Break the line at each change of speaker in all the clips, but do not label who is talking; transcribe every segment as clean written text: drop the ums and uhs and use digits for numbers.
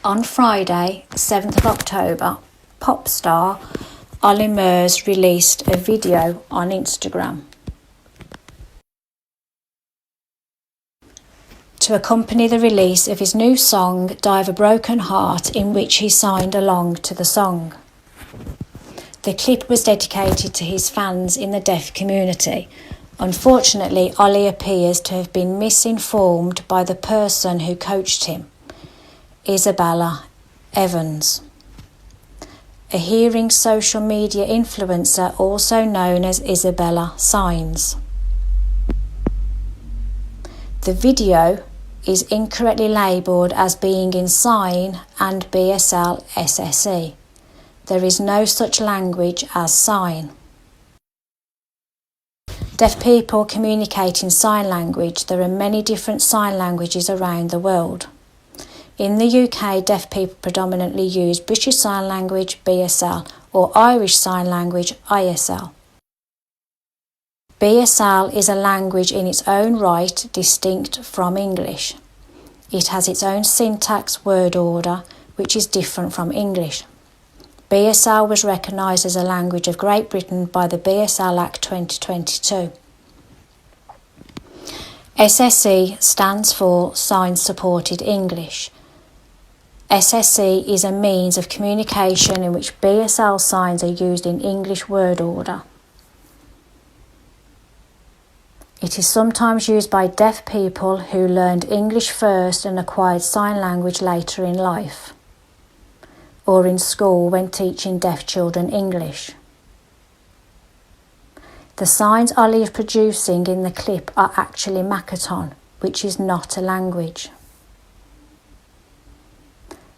On Friday, 7th of October, pop star Olly Murs released a video on Instagram to accompany the release of his new song, Die a Broken Heart, in which he signed along to the song. The clip was dedicated to his fans in the deaf community. Unfortunately, Olly appears to have been misinformed by the person who coached him, Isabella Evans, a hearing social media influencer also known as Isabella Signs. The video is incorrectly labelled as being in Sign and BSL SSE. There is no such language as sign. Deaf people communicate in sign language. There are many different sign languages around the world. In the UK, deaf people predominantly use British Sign Language, BSL, or Irish Sign Language, ISL. BSL is a language in its own right, distinct from English. It has its own syntax word order, which is different from English. BSL was recognised as a language of Great Britain by the BSL Act 2022. SSE stands for Sign Supported English. SSE is a means of communication in which BSL signs are used in English word order. It is sometimes used by deaf people who learned English first and acquired sign language later in life, or in school when teaching deaf children English. The signs Olly is producing in the clip are actually Makaton, which is not a language.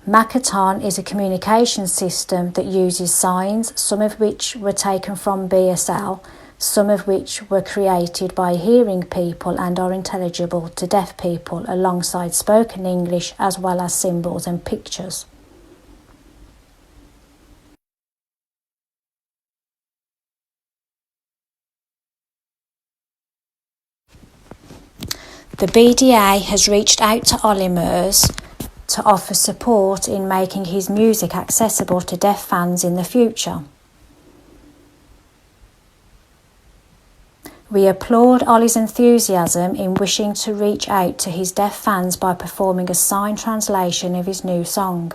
Makaton is a communication system that uses signs, some of which were taken from BSL, some of which were created by hearing people and are intelligible to deaf people, alongside spoken English as well as symbols and pictures. The BDA has reached out to Olly Murs to offer support in making his music accessible to deaf fans in the future. We applaud Olly's enthusiasm in wishing to reach out to his deaf fans by performing a sign translation of his new song.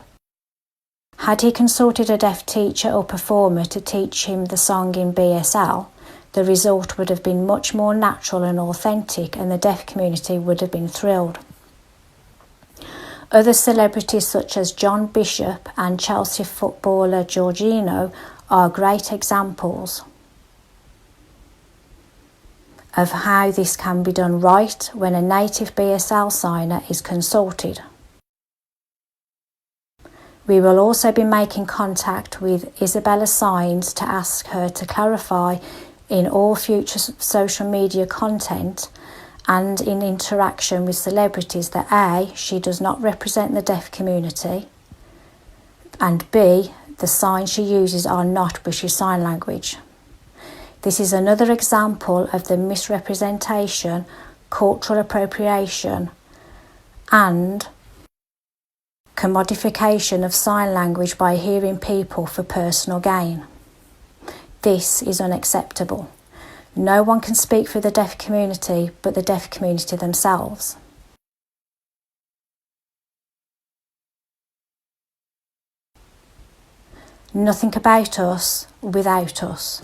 Had he consulted a deaf teacher or performer to teach him the song in BSL, the result would have been much more natural and authentic, and the deaf community would have been thrilled. Other celebrities such as John Bishop and Chelsea footballer Jorginho are great examples of how this can be done right when a native BSL signer is consulted. We will also be making contact with Isabella Signs to ask her to clarify in all future social media content and in interaction with celebrities that A, she does not represent the deaf community, and B, the signs she uses are not British Sign Language. This is another example of the misrepresentation, cultural appropriation, and commodification of sign language by hearing people for personal gain. This is unacceptable. No one can speak for the deaf community but the deaf community themselves. Nothing about us without us.